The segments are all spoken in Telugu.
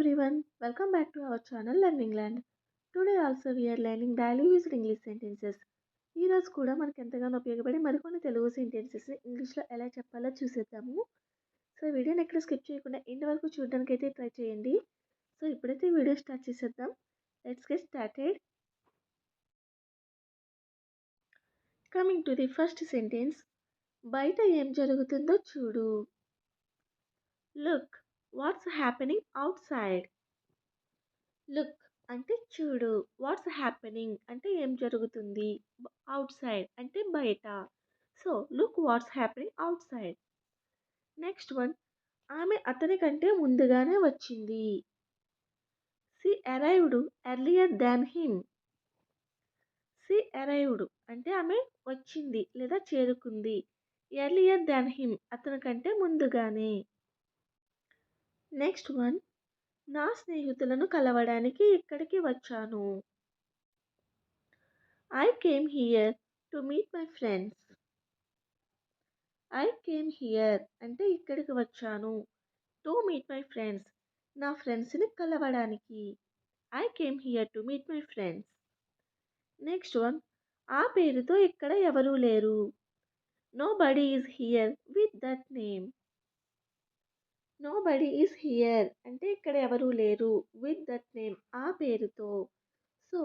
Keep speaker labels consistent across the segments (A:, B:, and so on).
A: everyone, welcome back to our channel Learning Land. Today also we are learning daily used English sentences. ఈ రోజు కూడా మనకు ఎంతగానో ఉపయోగపడే మరికొన్ని తెలుగు సెంటెన్సెస్ ఇంగ్లీష్లో ఎలా చెప్పాలో చూసేద్దాము. సో వీడియోని ఎక్కడ స్కిప్ చేయకుండా ఎండ్ వరకు చూడడానికి అయితే ట్రై చేయండి. సో ఇప్పుడైతే వీడియో స్టార్ట్ చేసేద్దాం. Let's get started. Coming to the first sentence, బయట ఏం జరుగుతుందో చూడు. Look what's happening out side. Look అంటే చూడు, వాట్స్ హ్యాపెనింగ్ అంటే ఏం జరుగుతుంది, అవుట్ సైడ్ అంటే బయట. So look what's happening out side. Next one, ఆమె అతని కంటే ముందుగానే వచ్చింది. She arrived earlier than him. She arrived అంటే ఆమె వచ్చింది లేదా చేరుకుంది. ఎర్లియర్ దాన్ హిమ్ అతని కంటే ముందుగానే. నెక్స్ట్ వన్, నా స్నేహితులను కలవడానికి ఇక్కడికి వచ్చాను. I came here to meet my friends. I came here అంటే ఇక్కడికి వచ్చాను. To meet my friends నా ఫ్రెండ్స్ని కలవడానికి. I came here to meet my friends. Next one, ఆ పేరుతో ఇక్కడ ఎవరూ లేరు. Nobody is here with that name. Nobody is here అంటే ఇక్కడ ఎవరూ లేరు. With that name ఆ పేరుతో. So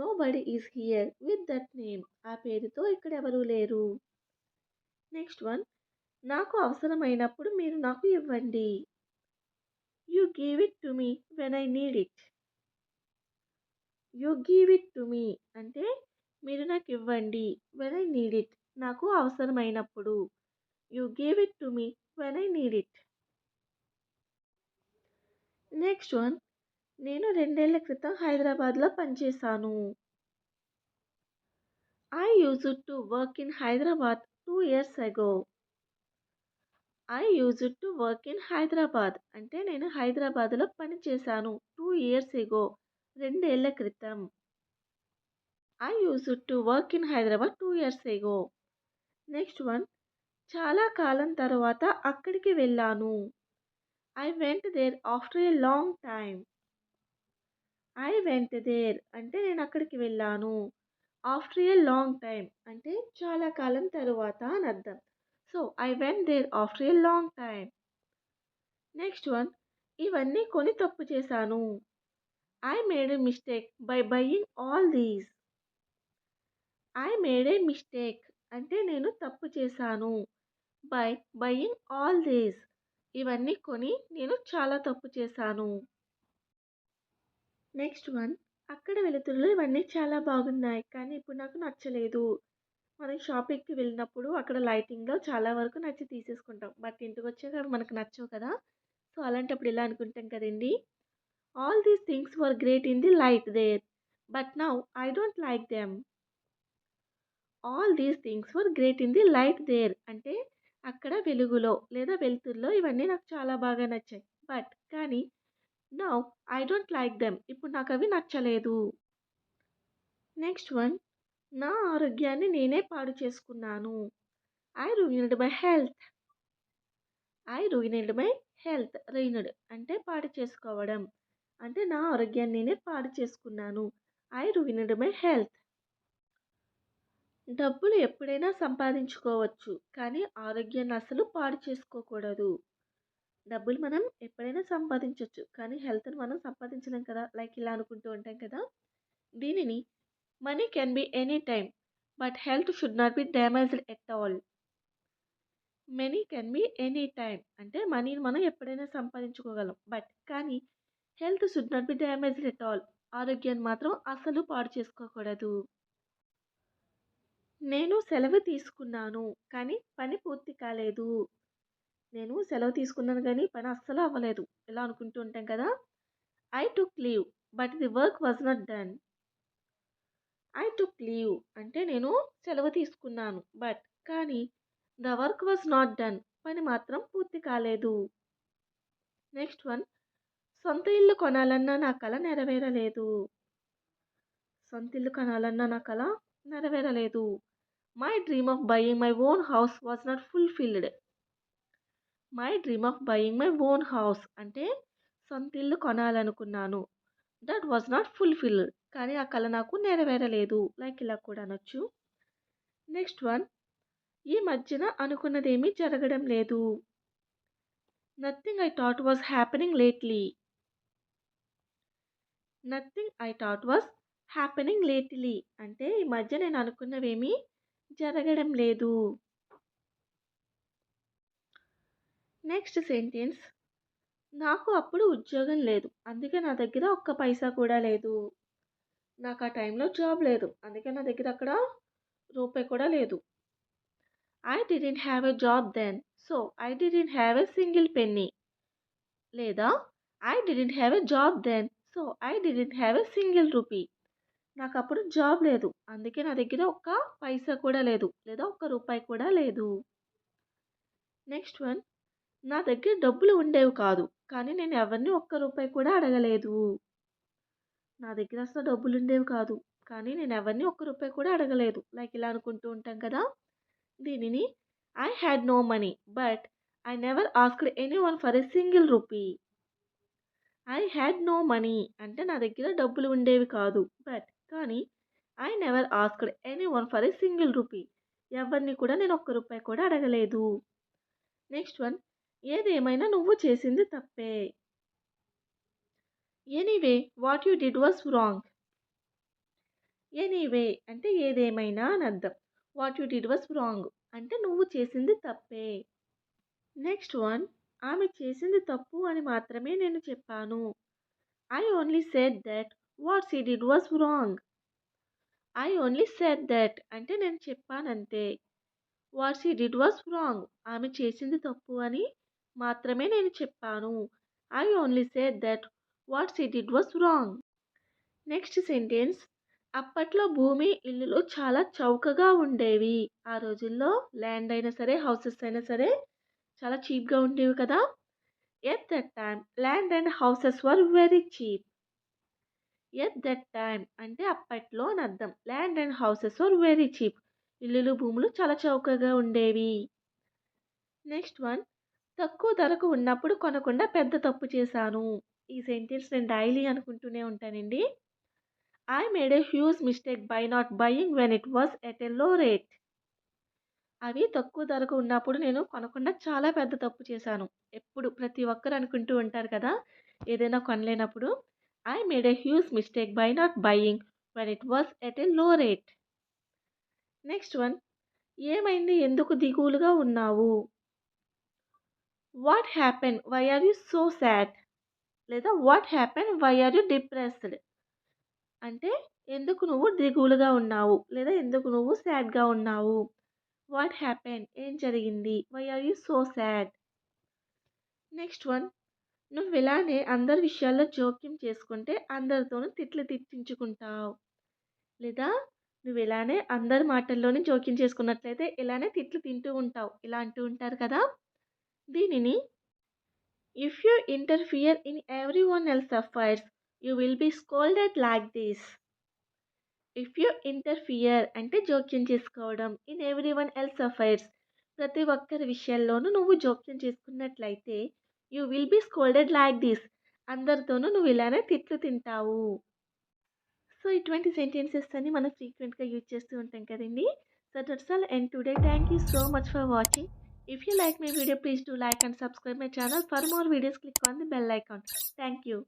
A: nobody is here with that name ఆ పేరుతో ఇక్కడ ఎవరూ లేరు. నెక్స్ట్ వన్, నాకు అవసరమైనప్పుడు మీరు నాకు ఇవ్వండి. You give it to me when I need it. You give it to me అంటే మీరు నాకు ఇవ్వండి. వెన్ ఐ నీడ్ ఇట్ నాకు అవసరమైనప్పుడు. You give it to me when I need it. Next one, నేను 2 ఏళ్ల క్రితం హైదరాబాద్లో పనిచేశాను. I used to work in Hyderabad 2 years ago. I used to work in Hyderabad అంటే నేను హైదరాబాద్లో పనిచేశాను 2 years ago 2 ఏళ్ల క్రితం. I used to work in Hyderabad 2 years ago. Next one, చాలా కాలం తర్వాత అక్కడికి వెళ్ళాను. I went there after a long time. I went there అంటే నేను అక్కడికి వెళ్ళాను. ఆఫ్టర్ ఏ లాంగ్ టైమ్ అంటే చాలా కాలం తరువాత అని అర్థం. So I went there after a long time. Next one, ఇవన్నీ కొని తప్పు చేశాను. I made a mistake by buying all these. I made a mistake అంటే నేను తప్పు చేశాను. బై బయింగ్ ఆల్ దీస్ ఇవన్నీ కొని నేను చాలా తప్పు చేశాను. నెక్స్ట్ వన్, అక్కడ వెలుతురులో ఇవన్నీ చాలా బాగున్నాయి కానీ ఇప్పుడు నాకు నచ్చలేదు. మనం షాపింగ్కి వెళ్ళినప్పుడు అక్కడ లైటింగ్లో చాలా వరకు నచ్చి తీసేసుకుంటాం. బట్ ఇంటికి వచ్చాక అవి మనకు నచ్చవు కదా. సో అలాంటప్పుడు ఇలా అనుకుంటాం కదండి. All these things were great in the light there but now I don't like them. All these things were great in the light there అంటే అక్కడ వెలుగులో లేదా వెలుతురులో ఇవన్నీ నాకు చాలా బాగా నచ్చాయి. బట్ కానీ now I don't like them ఇప్పుడు నాకు అవి నచ్చలేదు. నెక్స్ట్ వన్, నా ఆరోగ్యాన్ని నేనే పాడు చేసుకున్నాను. I ruined my health. I ruined my health. Ruined అంటే పాడు చేసుకోవడం అంటే నా ఆరోగ్యాన్ని నేనే పాడు చేసుకున్నాను. I ruined my health. డబ్బులు ఎప్పుడైనా సంపాదించుకోవచ్చు కానీ ఆరోగ్యాన్ని అసలు పాడు చేసుకోకూడదు. డబ్బులు మనం ఎప్పుడైనా సంపాదించవచ్చు కానీ హెల్త్ని మనం సంపాదించలేం కదా. లైక్ ఇలా అనుకుంటూ ఉంటాం కదా. దీనిని money can be any time but health should not be damaged at all. Money can be any time అంటే మనీని మనం ఎప్పుడైనా సంపాదించుకోగలం. బట్ కానీ health should not be damaged at all ఆరోగ్యాన్ని మాత్రం అసలు పాడు చేసుకోకూడదు. నేను సెలవు తీసుకున్నాను కానీ పని పూర్తి కాలేదు. నేను సెలవు తీసుకున్నాను కానీ పని అస్సలు అవ్వలేదు ఇలా అనుకుంటూ ఉంటాం కదా. I took leave but the work was not done. I took leave అంటే నేను సెలవు తీసుకున్నాను బట్ కానీ the work was not done పని మాత్రం పూర్తి కాలేదు. నెక్స్ట్ వన్, సొంత ఇల్లు కొనాలన్న నా కల నెరవేరలేదు. సొంత ఇల్లు కొనాలన్న నా కల నెరవేరలేదు. My dream of buying my own house was not fulfilled. My dream of buying my own house అంటే సొంత ఇల్లు కొనాలనుకున్నాను. That was not fulfilled. కానీ ఆ కల నాకు నెరవేరలేదు. లైక్ ఇలా కూడా అనొచ్చు. నెక్స్ట్ వన్, ఈ మధ్యన అనుకున్నదేమీ జరగడం లేదు. Nothing I thought was happening lately. Nothing I thought was happening lately అంటే ఈ మధ్య నేను అనుకున్నవేమీ జరగడం లేదు. నెక్స్ట్ సెంటెన్స్, నాకు అప్పుడు ఉద్యోగం లేదు. అందుకే నా దగ్గర ఒక్క పైసా కూడా లేదు. నాకు ఆ టైంలో జాబ్ లేదు. అందుకే నా దగ్గర అక్కడ రూపాయి కూడా లేదు. I didn't have a job then. So I didn't have a single penny. లేదా I didn't have a job then. So I didn't have a single rupee. నాకప్పుడు జాబ్ లేదు. అందుకే నా దగ్గర ఒక్క పైసా కూడా లేదు. లేదా ఒక్క రూపాయి కూడా లేదు. నెక్స్ట్ వన్, నా దగ్గర డబ్బులు ఉండేవి కాదు. కానీ నేను ఎవరిని ఒక్క రూపాయి కూడా అడగలేదు. నా దగ్గర అసలు డబ్బులుండేవి కాదు. కానీ నేను ఎవరిని ఒక్క రూపాయి కూడా అడగలేదు. లైక్ ఇలా అనుకుంటూ ఉంటాం కదా! దీనిని I had no money but I never asked anyone for a single rupee. I had no money అంటే నా దగ్గర డబ్బులు ఉండేవి కాదు. బట్ కానీ I never asked anyone for a single rupee. ఎవరిని కూడా నేను ఒక్క రూపాయి కూడా అడగలేదు. నెక్స్ట్ వన్, ఏదేమైనా నువ్వు చేసింది తప్పే. Anyway what you did was wrong. Anyway అంటే ఏదేమైనా అని అర్థం. What you did was wrong అంటే నువ్వు చేసింది తప్పే. నెక్స్ట్ వన్, ఆమె చేసింది తప్పు అని మాత్రమే నేను చెప్పాను. I only said that what she did was wrong. I only said that అంటే నేను చెప్పానంతే. What she did was wrong ఆమె చేసింది తప్పు అని మాత్రమే నేను చెప్పాను. I only said that what she did was wrong. Next sentence, అప్పట్లో భూమి, ఇల్లులు చాలా చౌకగా ఉండేవి. ఆ రోజుల్లో ల్యాండ్ అయినా సరే, హౌసెస్ అయినా సరే చాలా చీప్‌గా ఉండేవి కదా! At that time land and houses were very cheap. At that time అంటే అప్పట్లో అని అర్థం. Land and houses were very cheap. ఇల్లులు, భూములు చాలా చౌకగా ఉండేవి. నెక్స్ట్ వన్, తక్కువ ధరకు ఉన్నప్పుడు కొనకుండా పెద్ద తప్పు చేశాను. ఈ సెంటెన్స్ నేను డైలీ అనుకుంటూనే ఉంటానండి. I made a huge mistake by not buying when it was at a low rate. అవి తక్కువ ధరకు ఉన్నప్పుడు నేను కొనకుండా చాలా పెద్ద తప్పు చేశాను. ఎప్పుడు ప్రతి ఒక్కరు అనుకుంటూ ఉంటారు కదా! ఏదైనా కొనలేనప్పుడు. I made a huge mistake by not buying when it was at a low rate. Next one, ఏమైంది ఎందుకు దిగులుగా ఉన్నావు. What happen why are you so sad. లేదా what happen why are you depressed అంటే ఎందుకు నువ్వు దిగులుగా ఉన్నావు లేదా ఎందుకు నువ్వు సాడ్‌గా ఉన్నావు. వాట్ హ్యాపెన్ ఏం జరిగింది. Why are you so sad. Next one, నువ్వు ఇలానే అందరి విషయాల్లో జోక్యం చేసుకుంటే అందరితోనూ తిట్లు తిట్టించుకుంటావు. లేదా నువ్వు ఇలానే అందరి మాటల్లోనే జోక్యం చేసుకున్నట్లయితే ఇలానే తిట్లు తింటూ ఉంటావు. ఇలా అంటూ ఉంటారు కదా! దీనిని if you interfere in everyone else affairs you will be scolded like this. If you interfere అంటే జోక్యం చేసుకోవడం. ఇన్ ఎవ్రీవన్ ఎల్స్ అఫైర్స్ ప్రతి ఒక్కరి విషయాల్లోనూ నువ్వు జోక్యం చేసుకున్నట్లయితే you will be scolded like this అందరితోనూ నువ్వు ఇలానే తిట్లు తింటావు. సో ఇటువంటి సెంటెన్సెస్ అన్ని మనం ఫ్రీక్వెంట్గా యూజ్ చేస్తూ ఉంటాం కదండి. So that's all and today thank you so much for watching. If you like my video please do like and subscribe my channel. For more videos click on the bell icon. Thank you.